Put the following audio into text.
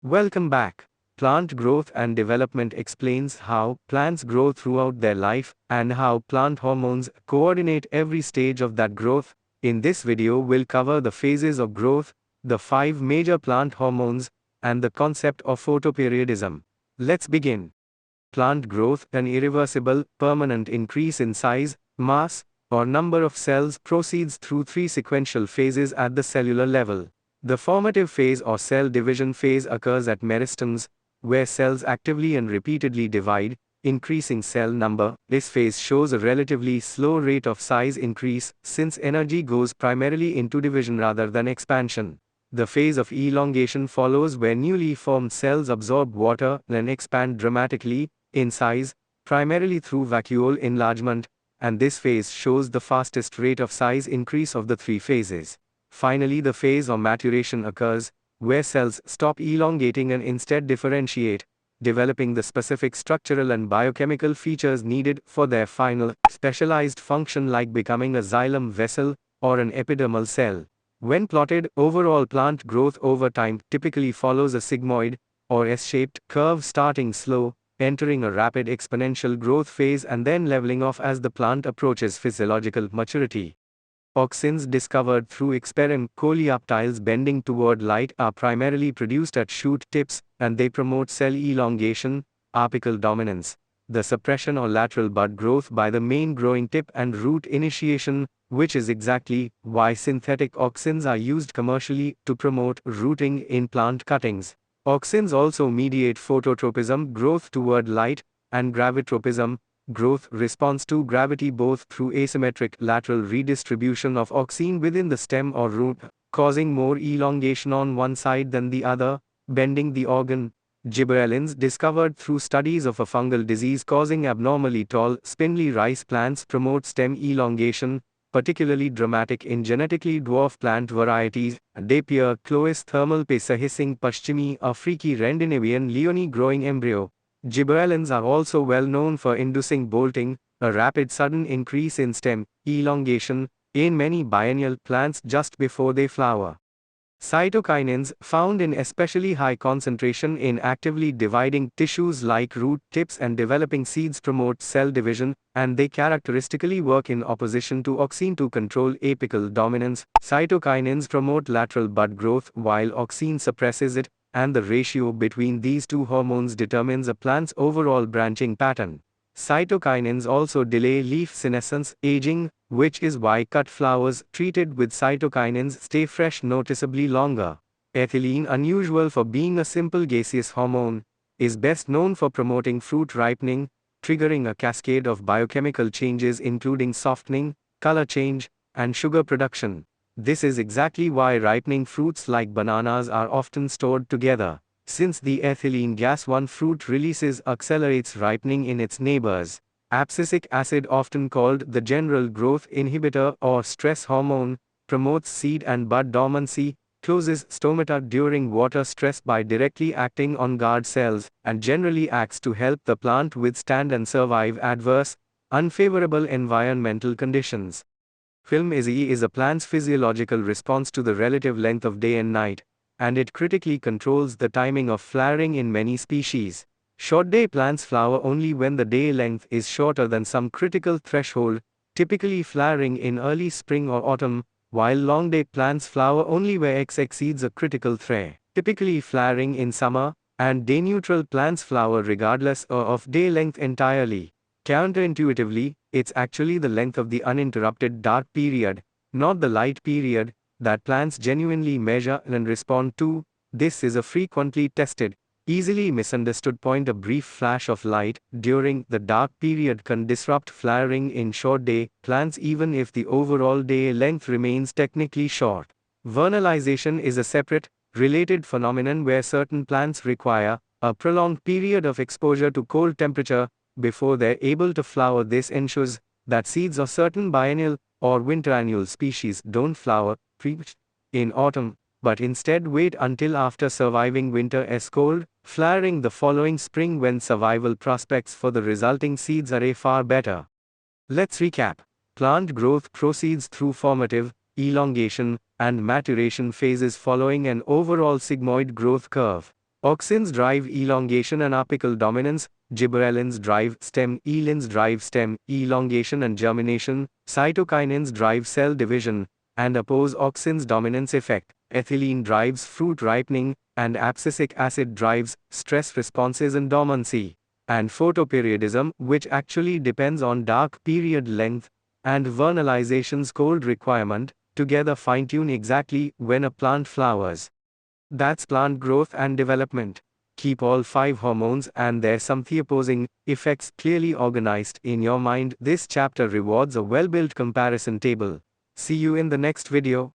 Welcome back. Plant Growth and Development explains how plants grow throughout their life and how plant hormones coordinate every stage of that growth. In this video, we'll cover the phases of growth, the 5 major plant hormones, and the concept of photoperiodism. Let's begin. Plant growth, an irreversible, permanent increase in size, mass, or number of cells, proceeds through 3 sequential phases at the cellular level. The formative phase or cell division phase occurs at meristems, where cells actively and repeatedly divide, increasing cell number. This phase shows a relatively slow rate of size increase, since energy goes primarily into division rather than expansion. The phase of elongation follows, where newly formed cells absorb water and expand dramatically in size, primarily through vacuole enlargement, and this phase shows the fastest rate of size increase of the 3 phases. Finally, the phase of maturation occurs, where cells stop elongating and instead differentiate, developing the specific structural and biochemical features needed for their final, specialized function, like becoming a xylem vessel or an epidermal cell. When plotted, overall plant growth over time typically follows a sigmoid or S-shaped curve, starting slow, entering a rapid exponential growth phase and then leveling off as the plant approaches physiological maturity. Auxins discovered through experiment. Coleoptiles bending toward light are primarily produced at shoot tips, and they promote cell elongation, apical dominance, the suppression or lateral bud growth by the main growing tip, and root initiation, which is exactly why synthetic auxins are used commercially to promote rooting in plant cuttings. Auxins also mediate phototropism, growth toward light, and gravitropism, growth response to gravity, both through asymmetric lateral redistribution of auxin within the stem or root, causing more elongation on one side than the other, bending the organ. Gibberellins, discovered through studies of a fungal disease causing abnormally tall, spindly rice plants, promote stem elongation, particularly dramatic in genetically dwarf plant varieties. Dapier, Chlois thermalpesa hissing paschimi, a freaky Rendinavian leone growing embryo. Gibberellins are also well known for inducing bolting, a rapid sudden increase in stem elongation, in many biennial plants just before they flower. Cytokinins, found in especially high concentration in actively dividing tissues like root tips and developing seeds, promote cell division, and they characteristically work in opposition to auxin to control apical dominance. Cytokinins promote lateral bud growth, while auxin suppresses it, and the ratio between these two hormones determines a plant's overall branching pattern. Cytokinins also delay leaf senescence, aging, which is why cut flowers treated with cytokinins stay fresh noticeably longer. Ethylene, unusual for being a simple gaseous hormone, is best known for promoting fruit ripening, triggering a cascade of biochemical changes including softening, color change, and sugar production. This is exactly why ripening fruits like bananas are often stored together, since the ethylene gas one fruit releases accelerates ripening in its neighbors. Abscisic acid, often called the general growth inhibitor or stress hormone, promotes seed and bud dormancy, closes stomata during water stress by directly acting on guard cells, and generally acts to help the plant withstand and survive adverse, unfavorable environmental conditions. Film is a plant's physiological response to the relative length of day and night, and it critically controls the timing of flowering in many species. Short-day plants flower only when the day length is shorter than some critical threshold, typically flowering in early spring or autumn, while long-day plants flower only where X exceeds a critical threshold, typically flowering in summer, and day-neutral plants flower regardless of day length entirely. Counterintuitively, it's actually the length of the uninterrupted dark period, not the light period, that plants genuinely measure and respond to. This is a frequently tested, easily misunderstood point. A brief flash of light during the dark period can disrupt flowering in short-day plants even if the overall day length remains technically short. Vernalisation is a separate, related phenomenon where certain plants require a prolonged period of exposure to cold temperature before they're able to flower. This ensures that seeds of certain biennial or winterannual species don't flower in autumn, but instead wait until after surviving winter as cold, flowering the following spring when survival prospects for the resulting seeds are far better. Let's recap. Plant growth proceeds through formative, elongation, and maturation phases following an overall sigmoid growth curve. Auxins drive elongation and apical dominance, gibberellins drive stem, elins drive stem, elongation and germination, cytokinins drive cell division, and oppose auxins dominance effect, ethylene drives fruit ripening, and abscisic acid drives stress responses and dormancy, and photoperiodism, which actually depends on dark period length, and vernalization's cold requirement, together fine-tune exactly when a plant flowers. That's plant growth and development. Keep all 5 hormones and their sympathy-opposing effects clearly organized in your mind. This chapter rewards a well-built comparison table. See you in the next video.